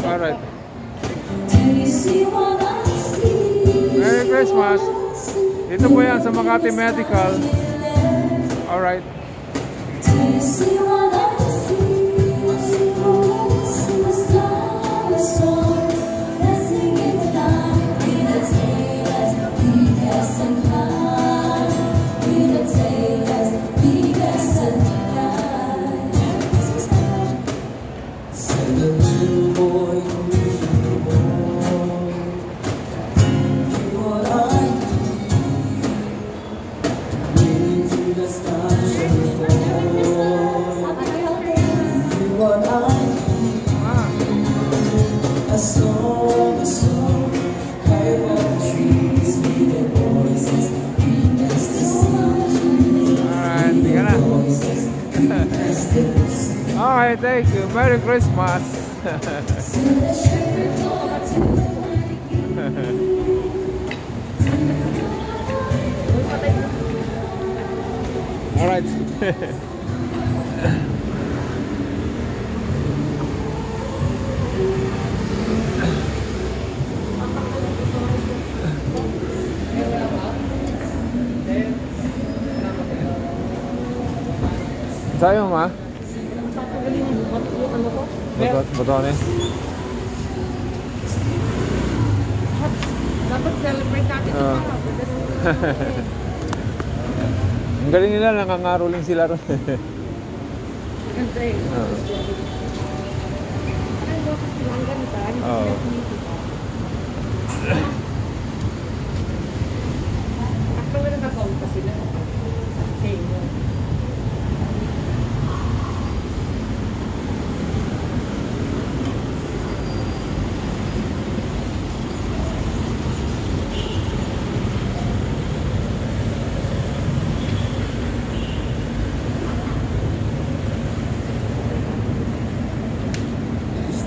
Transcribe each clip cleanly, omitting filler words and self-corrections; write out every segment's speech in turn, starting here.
Alright. Merry Christmas. Dito po yan sa Makati Medical. Alright. Alright, thank you. Merry Christmas. Alright. Sa'yo, ma? Bato ni? Dapat celebrate natin ito. Ang galing nila, nangangaroling sila ron. Ganda eh. Ay, boses nila ang ganda. Actually, nag-account pa sila. Same.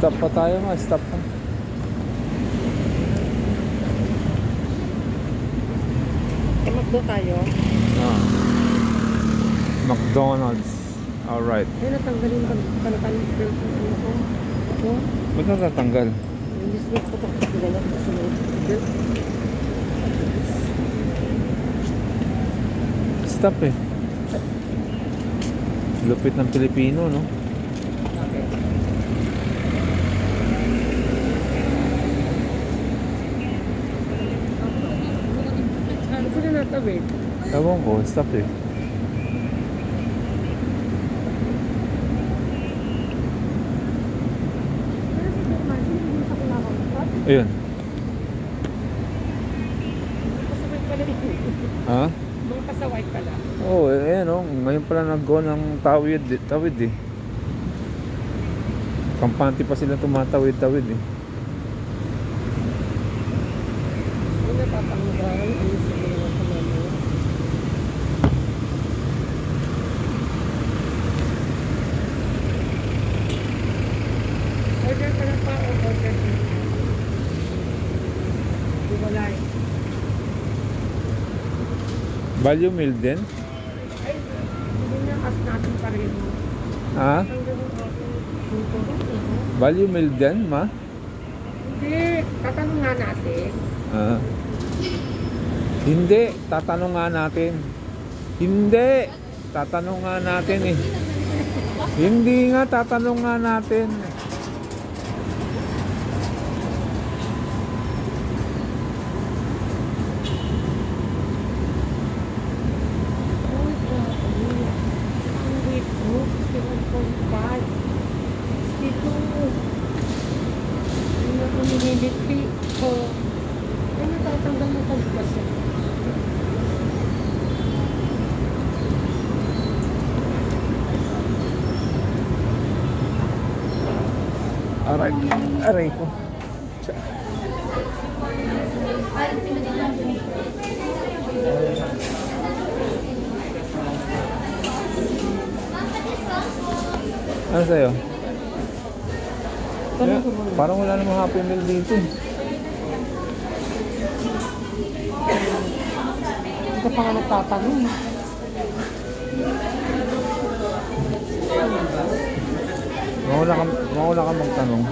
Stop pa tayo, ma. Stop pa. Magdo tayo? McDonald's. Alright. Ay, natanggalin ka palapan ng belt ng ano ko. Ito? Ba't natatanggal? Hindi sweet ko tapos nilalat kasi ng belt. Stop eh. Lupit ng Pilipino, no? Wait. Ewan ko, stop eh. Ayun. Ha? Mga pasaway pala. Oo, ayan o. Ngayon pala nag-go ng tawid eh. Kampante pa sila tumatawid-tawid eh. Hindi natatanggalan. Order ka na pa o order ka? Di wala eh. Value meal din? Ay, hindi na as natin pa rin. Ha? Value meal din, ma? Hindi, tatanong nga natin. Hindi, tatanong nga natin. Hindi, tatanong nga natin eh. Hindi nga, tatanong nga natin. Aray ko. Ano sa'yo? Yeah, parang wala namang Happy Meal dito. Hindi ka pa nga nagtatanong. Mauna ka magtanong.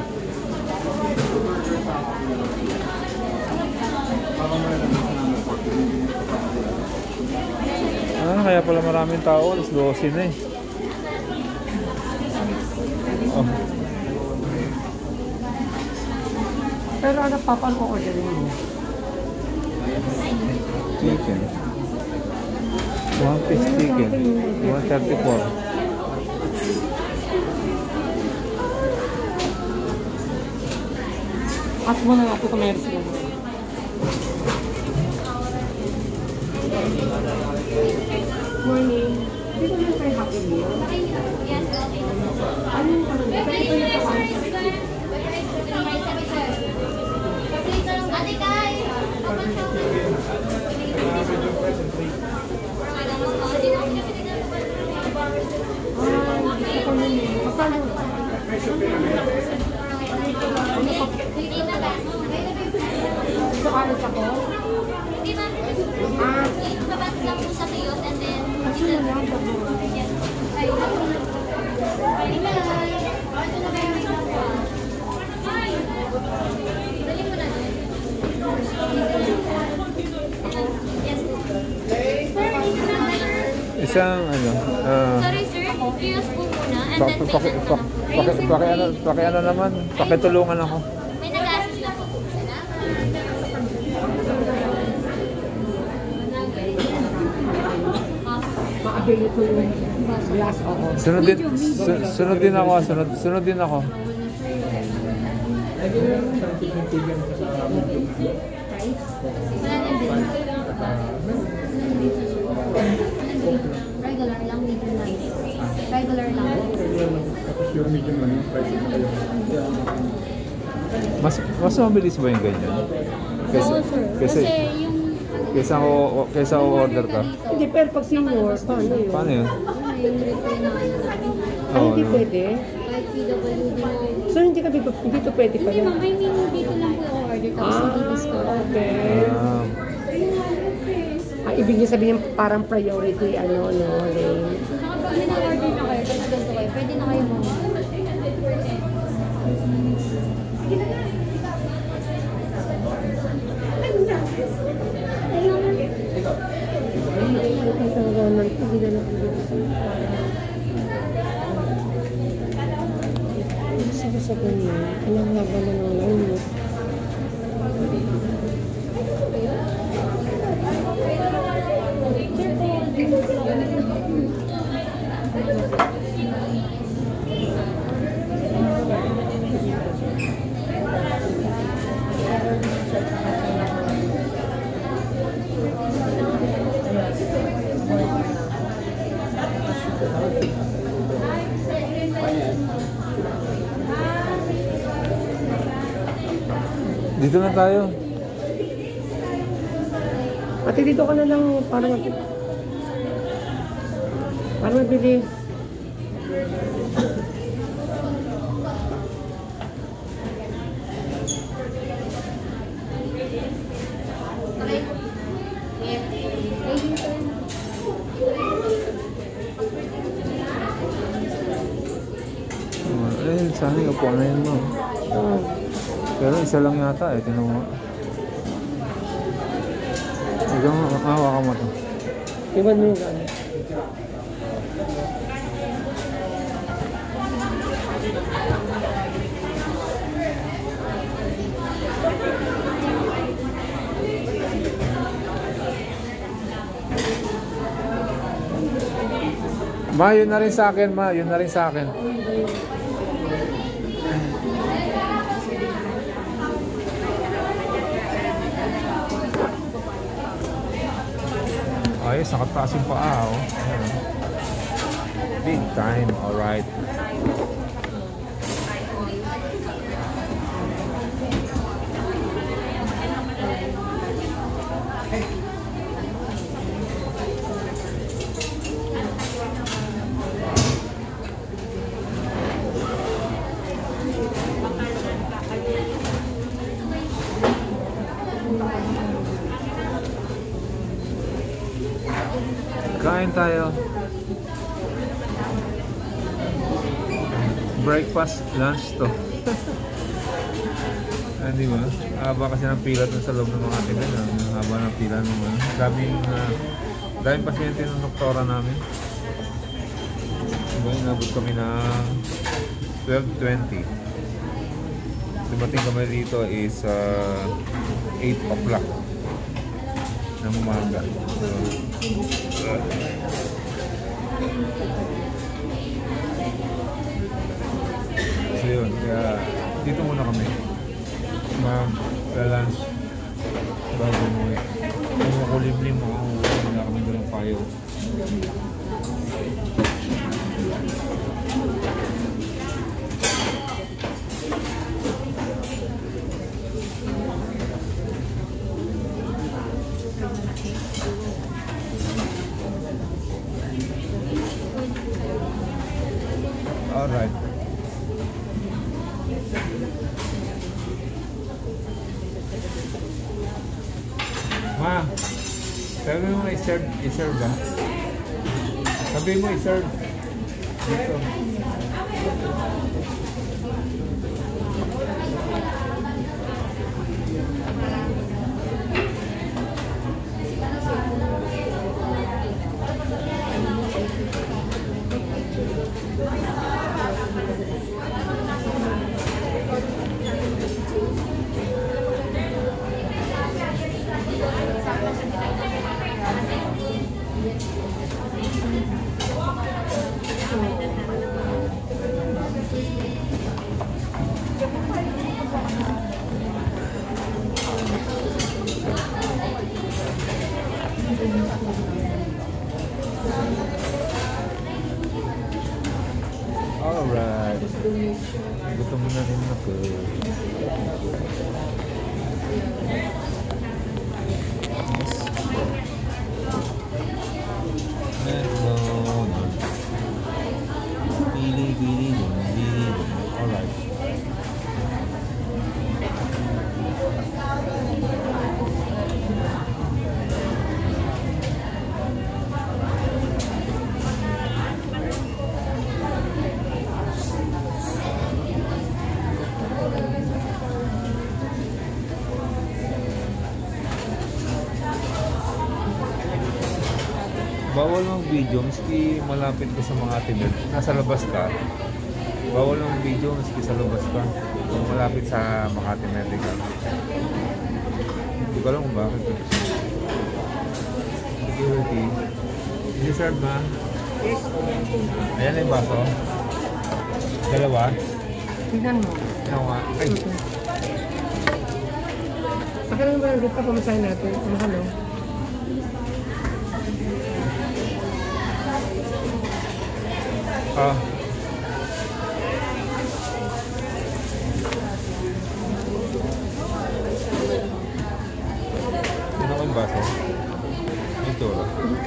Ah, kaya pala maraming tao. Alas 12 na eh. Oh. Pero ano pa, paano orderin mo? Chicken. 1 piece chicken. 134. At mo na nga ito kung meron sila. Morning. Dito na kayo happy meal? Ano yung ano? Pwede ko yung kapain. Ate Kai! Gusto ko nun eh. Magkano? Hindi na ba? Gusto ka alis ako? Hindi na. Babas lang po sa tuyos and then... Kasi na lang. Yes. Ay, Dali mo na din. Yes. Isang ano, Sorry sir, tuyos po muna and then... paki ano naman, pakitulungan ako. May nag-assist na po. Ma-avail ko yung glass ako. Sunod din ako, sunod din ako. Regular lang, medium lang. Regular lang. Mas mabilis ba yung ganyan? Oo sir. Kasi yung... Kaysa order ka. Hindi, pero pag senior, paano yun? Paano yun? Yung return na ano namin. Ay, hindi no. pwede? Kahit PWD mo. So, hindi to pwede Hindi pala? ma'am, I mean, dito lang po yung order tapos hindi discount. Okay. Ibig niya sabihin parang priority, ano, no, Lane. Saka pag nina-order na kayo, tapos ganito kayo, pwede na kayo mo. Sabi sa ganyan, alam nga ba na ng line mo? Dito na tayo. Ate, dito ka na lang, parang mabili. Okay? Yeah. Lady turn. Ayun, sana yung upuan na yun mo. Oh. Pero isa lang yata eh, tinan mo. Ikaw nga, hawakan mo to. Iwan mo yung gano'n. Ma, yun na rin sa akin, ma. Yun na rin sa akin. Ayos, nakataas yung paa, oh. Ayan. Big time, alright. Kain tayo. Breakfast, lunch to. Ah, di ba? Haba kasi ng pila dun sa loob ng mga tigan. Ang haba ng pila nung ano. Daming pasyente ng doktora namin. Diba, inabot kami ng 12:20. Dumating kami dito is 8 o'clock ng umaga. So yun, kaya dito muna kami mag-lunch bago umuwi. Kung makulimlim mo, wala kami dalang payo. Alright. Ma, sabi mo i-serve ba? Sabi mo i-serve. Dito. Alright. Gutom na rin ako. Meron. Pili. Alright. Bawal ng video maski malapit ka sa mga tinig. Nasa labas ka. Bawal ng video maski sa labas ka. Kung malapit sa Makati Medical. Hindi ko alam kung bakit. Security. Deserve na. Yes. Ayan na yung baso. Dalawa. Tingnan mo. Ano nga? Ay. Saka lang ba nagkita pamasahin natin? Mahalo. Ah. Ano ko yung baso? Ito.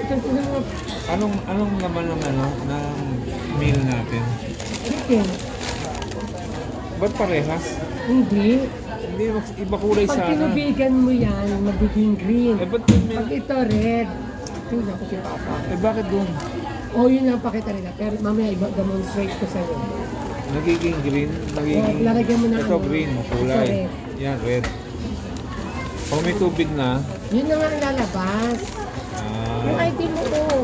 Tingnan mo. Anong laman ng ng meal natin? Chicken. Ba't parehas? Hindi. Hindi, iba kulay Pag sana. tinubigan mo yan, magiging green. Eh, ba't yung Pag ito red, tingnan ko si Papa. Eh, bakit doon? O yun ang pakita nila. Pero mamaya demonstrate ko sa'yo. Nagiging green? Nagiging... Lalagyan mo ng Ito ano. green, Ito kulay. red. Yan, red. Pag may tubig na... Yun na nga ang lalabas. Yung Ah. ID mo oh.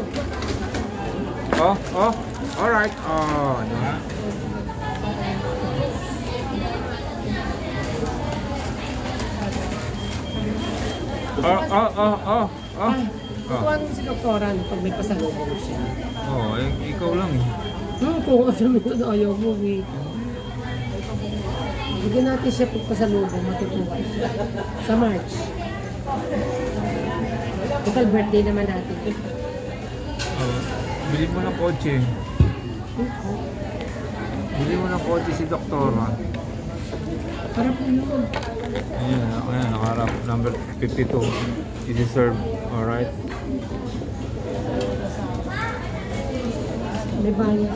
Oh. Alright. Oh, ano nga? Oh. Kukuha mo si doktora pag may pasalubong siya. Oh, ikaw lang eh. Kung sabi ko na ayaw mo eh. Bigyan natin siya pag pasalubong, matutuwa siya. Sa March. Total birthday naman natin. Bili mo ng kotse. Bili mo ng kotse si doktora. Para po yun. Ayan, nakaharap. Number 52. I-deserve. Alright. May bayad.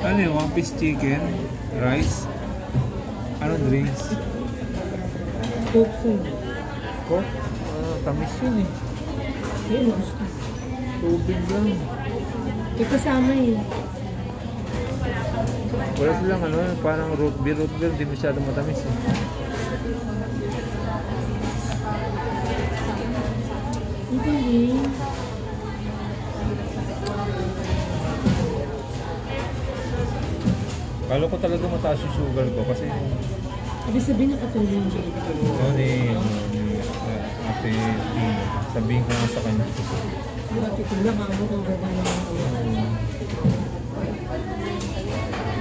Ano yung one piece chicken? Rice? Ano drinks? Coke sa'yo. Coke? Tamis yun eh. Ayun, gusto. Tubig lang. May kasama eh. Wala silang ano, parang root beer, hindi masyado matamis eh. Ang galing. Kala ko talaga mataas yung sugar ko kasi Ibig sabihin nakatulong siya. Ate Tina, sabihin ko nga sa kanya. Bakit lang ako kung ganda naman ako.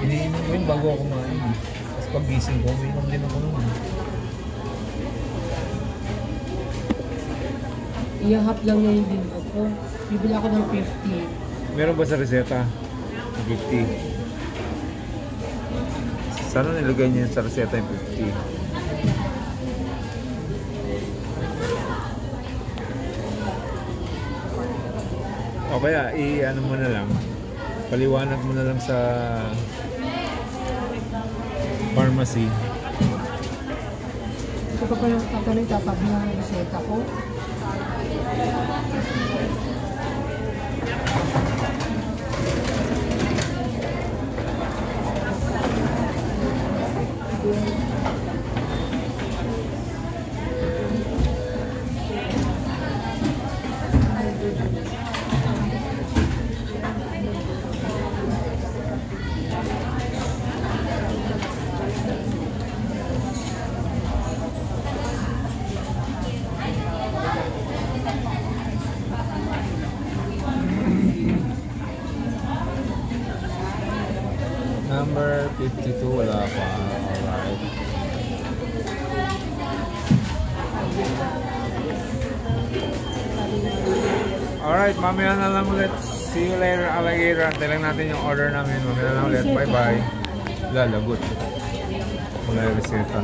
Iniinom ko yun bago ako kumain. Tapos pag gising ko, umiinom din ako nun. Iyahap lang ngayon din ako. Bibili ako ng 50. Meron ba sa reseta? 50. Sana nilagay niya sa reseta yung 50. O kaya, i-ano mo na lang. Paliwanag mo na lang sa pharmacy. Ito pa pala tatanong tatabi ng reseta ko. Number 52, wala pa. Alright. Alright, mamaya na lang ulit. See you later, alligator. Antay lang natin yung order namin. Mamaya na lang ulit. Bye-bye. Wala, lagot. Wala yung reseta.